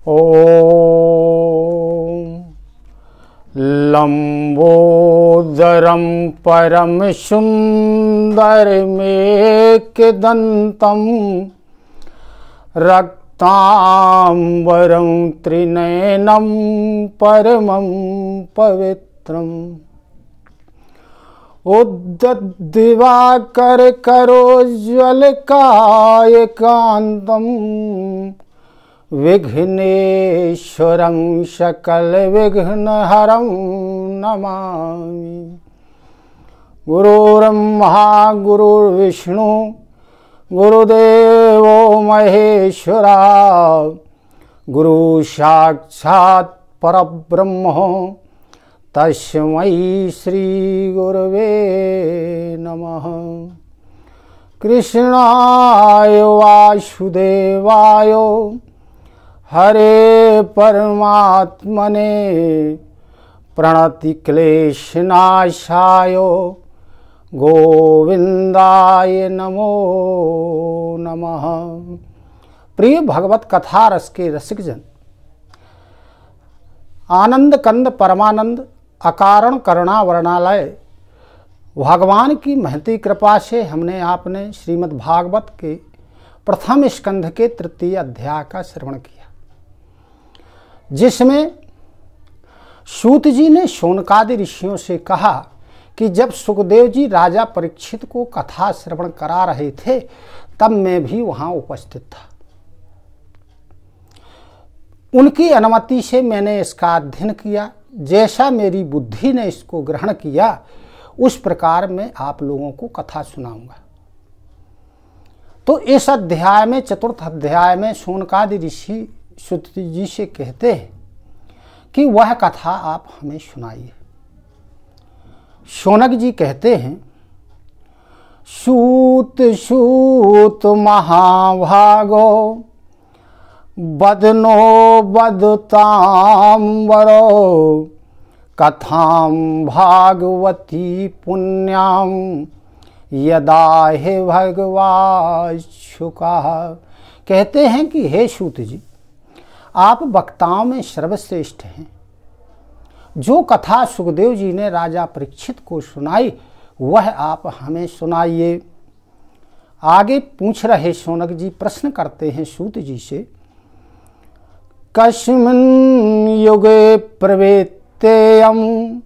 ॐ लंबोदरं परम सुंदरमेकदन्तं रक्तांबरं त्रिनयनं परमं पवित्रम् उद्दद्दिवाकर करोज्ज्वलकायकान्तं विघ्नेश्वरं सकलविघ्नहरं नमामि। गुरुर्ब्रह्मा गुरुर्विष्णु गुरुदेवो महेश्वरा गुरु साक्षात् परब्रह्म तस्मै श्री गुरवे नमः। कृष्णाय वासुदेवाय हरे परमात्मने प्रणतिक्लेशनाशाय गोविंदाय नमो नमः। प्रिय भगवत कथा रस के रसिक जन, आनंद कंद परमानंद अकारण करुणा वर्णालय भगवान की महती कृपा से हमने आपने श्रीमद् भागवत के प्रथम स्कंध के तृतीय अध्याय का श्रवण किया, जिसमें सूत जी ने शौनकादि ऋषियों से कहा कि जब सुखदेव जी राजा परीक्षित को कथा श्रवण करा रहे थे तब मैं भी वहां उपस्थित था। उनकी अनुमति से मैंने इसका अध्ययन किया। जैसा मेरी बुद्धि ने इसको ग्रहण किया उस प्रकार मैं आप लोगों को कथा सुनाऊंगा। तो इस अध्याय में, चतुर्थ अध्याय में, शौनकादि ऋषि सूत जी से कहते हैं कि वह कथा आप हमें सुनाइए। शौनक जी कहते हैं, सूत सूत महाभागो बदनो बदतांबरो कथां भागवती पुण्यां यदा हे भगवाच्छुका। कहते हैं कि हे सूत जी, आप वक्ताओं में सर्वश्रेष्ठ हैं। जो कथा सुखदेव जी ने राजा परीक्षित को सुनाई वह आप हमें सुनाइए। आगे पूछ रहे शौनक जी प्रश्न करते हैं सूत जी से, कस्मिन् युगे प्रवेत्तेयं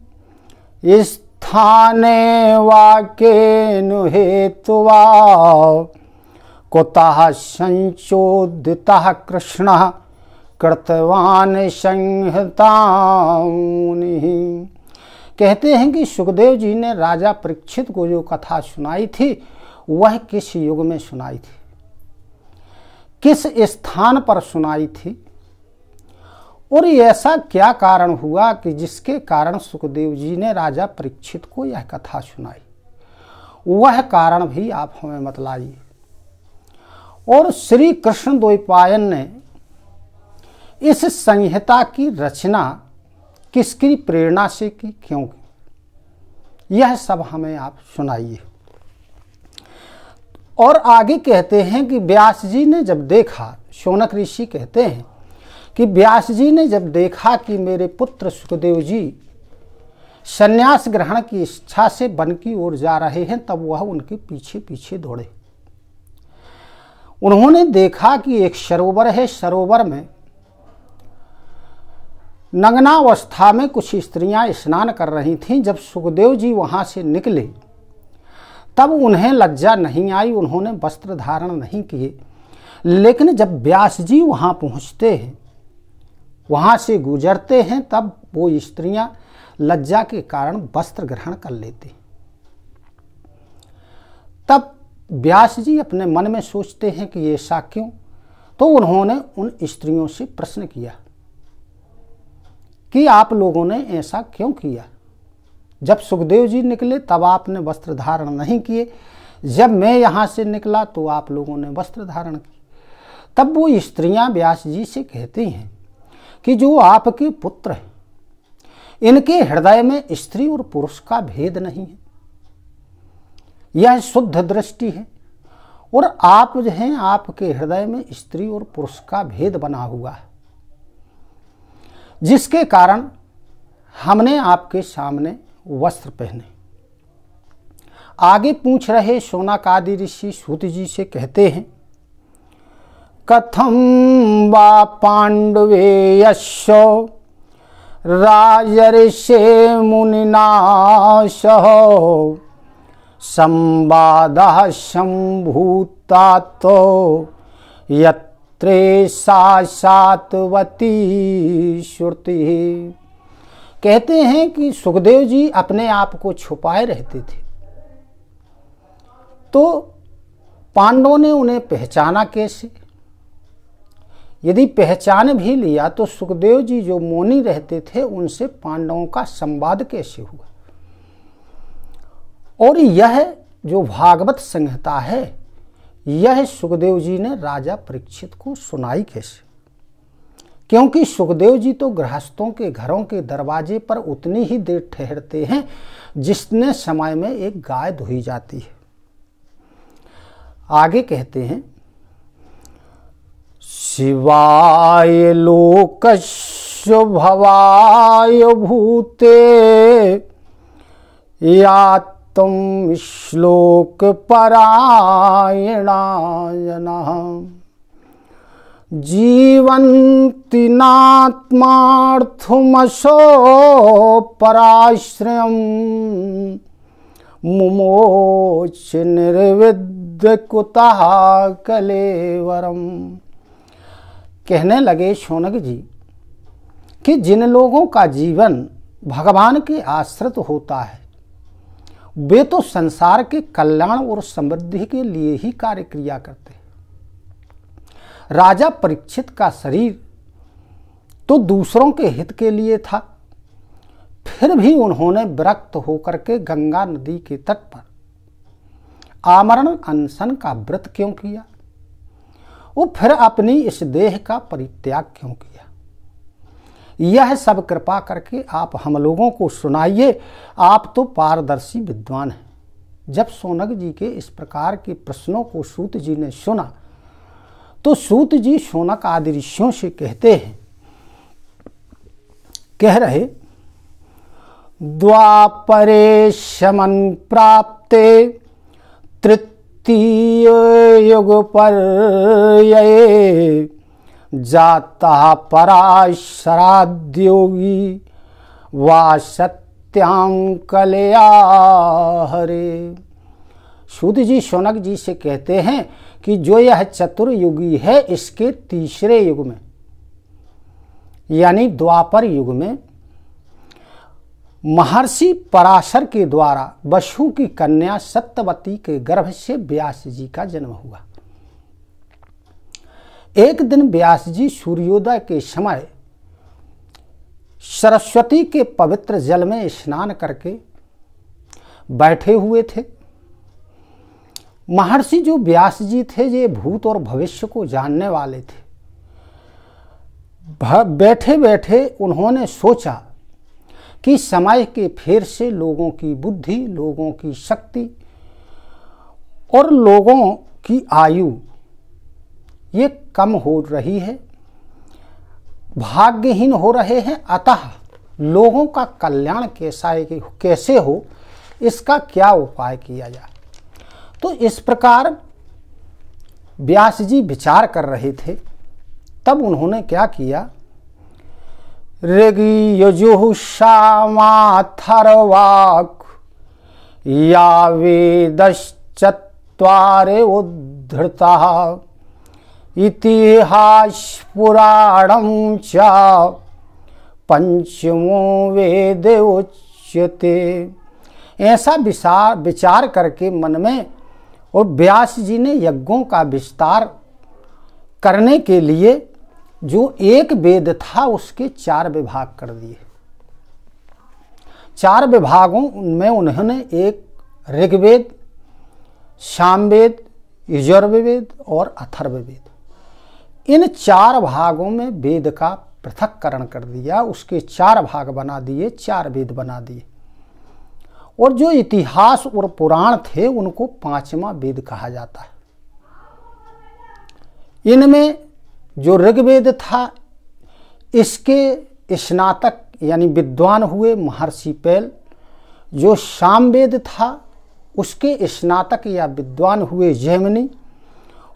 स्थाने वाक्येन हेतुवा कुतः संचोदितः कृष्णः कृतवान संहितां मुनिः। कहते हैं कि सुखदेव जी ने राजा परीक्षित को जो कथा सुनाई थी वह किस युग में सुनाई थी, किस स्थान पर सुनाई थी, और ऐसा क्या कारण हुआ कि जिसके कारण सुखदेव जी ने राजा परीक्षित को यह कथा सुनाई, वह कारण भी आप हमें बतलाइए। और श्री कृष्ण द्वैपायन ने इस संहिता की रचना किसकी प्रेरणा से की, क्यों की, यह सब हमें आप सुनाइए। और आगे कहते हैं कि व्यास जी ने जब देखा, शौनक ऋषि कहते हैं कि व्यास जी ने जब देखा कि मेरे पुत्र सुखदेव जी संन्यास ग्रहण की इच्छा से वन की ओर जा रहे हैं, तब वह उनके पीछे पीछे दौड़े। उन्होंने देखा कि एक सरोवर है, सरोवर में नग्नावस्था में कुछ स्त्रियां स्नान कर रही थीं। जब सुखदेव जी वहां से निकले तब उन्हें लज्जा नहीं आई, उन्होंने वस्त्र धारण नहीं किए। लेकिन जब व्यास जी वहां पहुंचते हैं, वहां से गुजरते हैं, तब वो स्त्रियां लज्जा के कारण वस्त्र ग्रहण कर लेती। तब व्यास जी अपने मन में सोचते हैं कि ऐसा क्यों। तो उन्होंने उन स्त्रियों से प्रश्न किया कि आप लोगों ने ऐसा क्यों किया। जब सुखदेव जी निकले तब आपने वस्त्र धारण नहीं किए, जब मैं यहाँ से निकला तो आप लोगों ने वस्त्र धारण किए। तब वो स्त्रियां व्यास जी से कहती हैं कि जो आपके पुत्र हैं, इनके हृदय में स्त्री और पुरुष का भेद नहीं है, यह शुद्ध दृष्टि है। और आप जो हैं, आपके हृदय में स्त्री और पुरुष का भेद बना हुआ है। जिसके कारण हमने आपके सामने वस्त्र पहने। आगे पूछ रहे शौनकादि ऋषि सूत जी से कहते हैं, कथम वा पांडवे यशो राजर्षे मुनिनाश संवादः संभूता तो यत्रे सात्वती श्रुति। कहते हैं कि सुखदेव जी अपने आप को छुपाए रहते थे, तो पांडवों ने उन्हें पहचाना कैसे? यदि पहचान भी लिया तो सुखदेव जी जो मौनी रहते थे उनसे पांडवों का संवाद कैसे हुआ? और यह जो भागवत संहिता है यह सुखदेव जी ने राजा परीक्षित को सुनाई कैसे? क्योंकि सुखदेव जी तो गृहस्थों के घरों के दरवाजे पर उतनी ही देर ठहरते हैं जितने समय में एक गाय धोई जाती है। आगे कहते हैं, शिवाय लोकस्य भवाय भूते या तुम श्लोक परायणा जनः जीवन्ति नात्मार्थमसो पराश्रयम् मुमोच निर्विद्य कुतः कलेवरम। कहने लगे शौनक जी कि जिन लोगों का जीवन भगवान के आश्रित होता है वे तो संसार के कल्याण और समृद्धि के लिए ही कार्य क्रिया करते हैं। राजा परीक्षित का शरीर तो दूसरों के हित के लिए था, फिर भी उन्होंने विरक्त होकर के गंगा नदी के तट पर आमरण अनशन का व्रत क्यों किया? वो फिर अपनी इस देह का परित्याग क्यों किया? यह सब कृपा करके आप हम लोगों को सुनाइए, आप तो पारदर्शी विद्वान हैं। जब शौनक जी के इस प्रकार के प्रश्नों को सूत जी ने सुना तो सूत जी शौनक आदि ऋषियों से कहते हैं, कह रहे, द्वापरे शमन प्राप्ते तृतीय युग पर जाता पराशराद्योगी वा सत्यां कलया हरे। सूत जी शौनक जी से कहते हैं कि जो यह चतुर्युगी है इसके तीसरे युग में यानी द्वापर युग में महर्षि पराशर के द्वारा वसु की कन्या सत्यवती के गर्भ से व्यास जी का जन्म हुआ। एक दिन व्यास जी सूर्योदय के समय सरस्वती के पवित्र जल में स्नान करके बैठे हुए थे। महर्षि जो व्यास जी थे ये भूत और भविष्य को जानने वाले थे। बैठे बैठे उन्होंने सोचा कि समय के फेर से लोगों की बुद्धि, लोगों की शक्ति और लोगों की आयु ये कम हो रही है, भाग्यहीन हो रहे हैं। अतः लोगों का कल्याण कैसे हो इसका क्या उपाय किया जाए। तो इस प्रकार व्यास जी विचार कर रहे थे। तब उन्होंने क्या किया, ऋग् यजुः सामाथर्वाक या वेदश्चत्वारे उद्धृताः इतिहास पुराणं च पंचमो वेद उच्यते। ऐसा विचार करके मन में और व्यास जी ने यज्ञों का विस्तार करने के लिए जो एक वेद था उसके 4 विभाग कर दिए। 4 विभागों में उन्होंने एक ऋग्वेद, सामवेद, यजुर्वेद और अथर्ववेद, इन 4 भागों में वेद का पृथक्करण कर दिया। उसके 4 भाग बना दिए, 4 वेद बना दिए। और जो इतिहास और पुराण थे उनको 5वां वेद कहा जाता है। इनमें जो ऋग्वेद था इसके स्नातक यानी विद्वान हुए महर्षि पैल, जो सामवेद था उसके स्नातक या विद्वान हुए जैमिनी,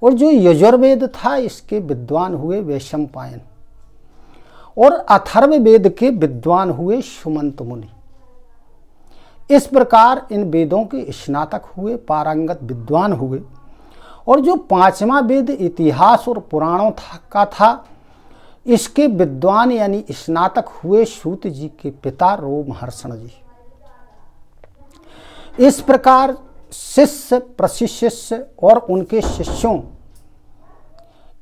और जो यजुर्वेद था इसके विद्वान हुए वैशंपायन, और अथर्ववेद के विद्वान हुए सुमंत मुनि। इस प्रकार इन वेदों के स्नातक हुए, पारंगत विद्वान हुए। और जो पांचवा वेद इतिहास और पुराणों का था, इसके विद्वान यानी स्नातक हुए सूत जी के पिता रोमहर्षण जी। इस प्रकार शिष्य प्रशिष्य और उनके शिष्यों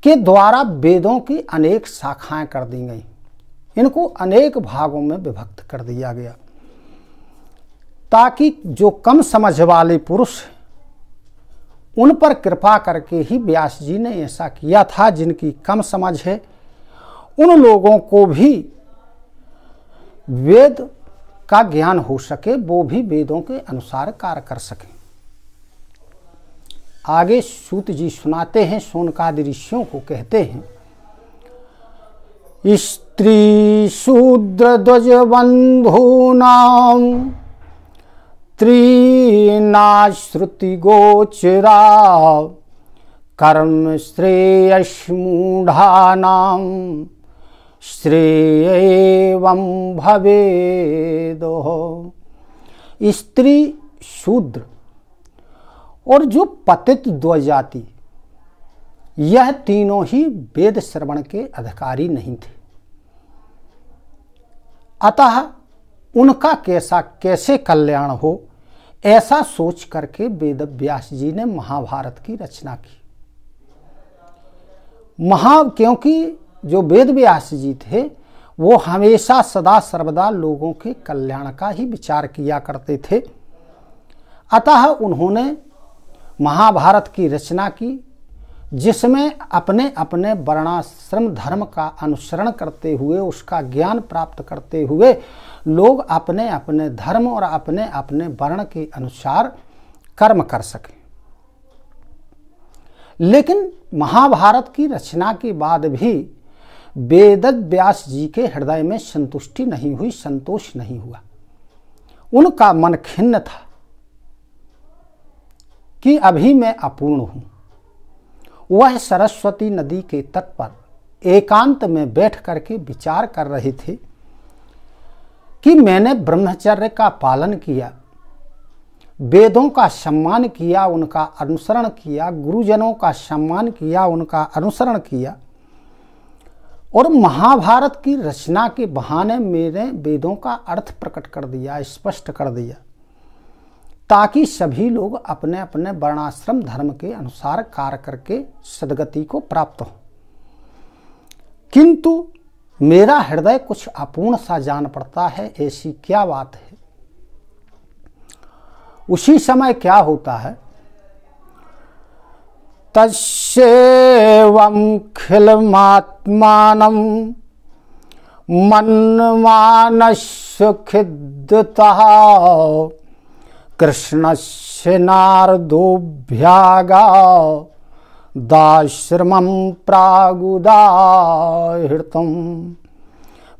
के द्वारा वेदों की अनेक शाखाएं कर दी गई। इनको अनेक भागों में विभक्त कर दिया गया, ताकि जो कम समझ वाले पुरुष, उन पर कृपा करके ही व्यास जी ने ऐसा किया था। जिनकी कम समझ है उन लोगों को भी वेद का ज्ञान हो सके, वो भी वेदों के अनुसार कार्य कर सकें। आगे सूत जी सुनाते हैं, शौनकादि ऋषियों को कहते हैं, स्त्री शूद्र ध्वज बंधूनाम त्रिनाश्रुति गोचरा कर्म श्रेयस्मूढ़ानाम श्रेयं भवेदो। स्त्री शूद्र और जो पतित द्वजाति, यह तीनों ही वेद श्रवण के अधिकारी नहीं थे। अतः उनका कैसे कल्याण हो, ऐसा सोच करके वेद व्यास जी ने महाभारत की रचना की। क्योंकि जो वेद व्यास जी थे वो हमेशा सदा सर्वदा लोगों के कल्याण का ही विचार किया करते थे। अतः उन्होंने महाभारत की रचना की, जिसमें अपने अपने वर्णाश्रम धर्म का अनुसरण करते हुए, उसका ज्ञान प्राप्त करते हुए लोग अपने अपने धर्म और अपने अपने वर्ण के अनुसार कर्म कर सकें। लेकिन महाभारत की रचना के बाद भी वेद व्यास जी के हृदय में संतुष्टि नहीं हुई, संतोष नहीं हुआ। उनका मन खिन्न था कि अभी मैं अपूर्ण हूं। वह सरस्वती नदी के तट पर एकांत में बैठ करके विचार कर रहे थे कि मैंने ब्रह्मचर्य का पालन किया, वेदों का सम्मान किया, उनका अनुसरण किया, गुरुजनों का सम्मान किया, उनका अनुसरण किया, और महाभारत की रचना के बहाने मेरे वेदों का अर्थ प्रकट कर दिया, स्पष्ट कर दिया, ताकि सभी लोग अपने अपने वर्णाश्रम धर्म के अनुसार कार्य करके सद्गति को प्राप्त हो। किंतु मेरा हृदय कुछ अपूर्ण सा जान पड़ता है, ऐसी क्या बात है। उसी समय क्या होता है, तस्येवं खिलमात्मानं मन्मानस्य खिद्यतः कृष्णस्य नारदोऽभ्यागा दाश्रमं प्रागुदाहृतम्।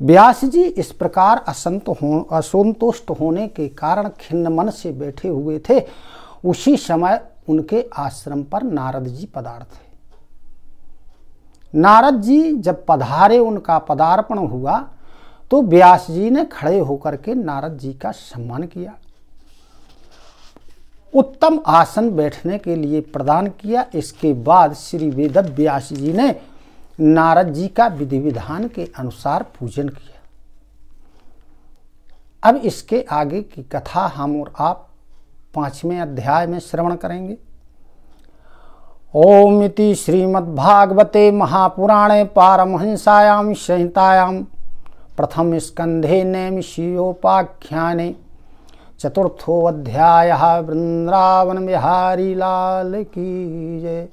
व्यास जी इस प्रकार असंतुष्ट होने के कारण खिन्न मन से बैठे हुए थे। उसी समय उनके आश्रम पर नारद जी पधारे थे। नारद जी जब पधारे, उनका पदार्पण हुआ, तो व्यास जी ने खड़े होकर के नारद जी का सम्मान किया, उत्तम आसन बैठने के लिए प्रदान किया। इसके बाद श्री वेद व्यास जी ने नारद जी का विधि विधान के अनुसार पूजन किया। अब इसके आगे की कथा हम और आप 5वें अध्याय में श्रवण करेंगे। ओम इति श्रीमद्भागवते महापुराणे पारमहंसायां संहितायां प्रथम स्कंधे नैमिषीयोपाख्याने चतुर्थोऽध्यायः। वृंदावन बिहारी लाल की जय।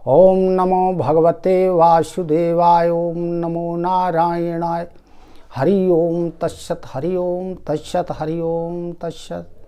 ओम नमो भगवते वासुदेवाय। ओम नमो नारायणाय। हरि ओम तत्सत, हरि ओम तत्सत, हरि ओम तत्सत।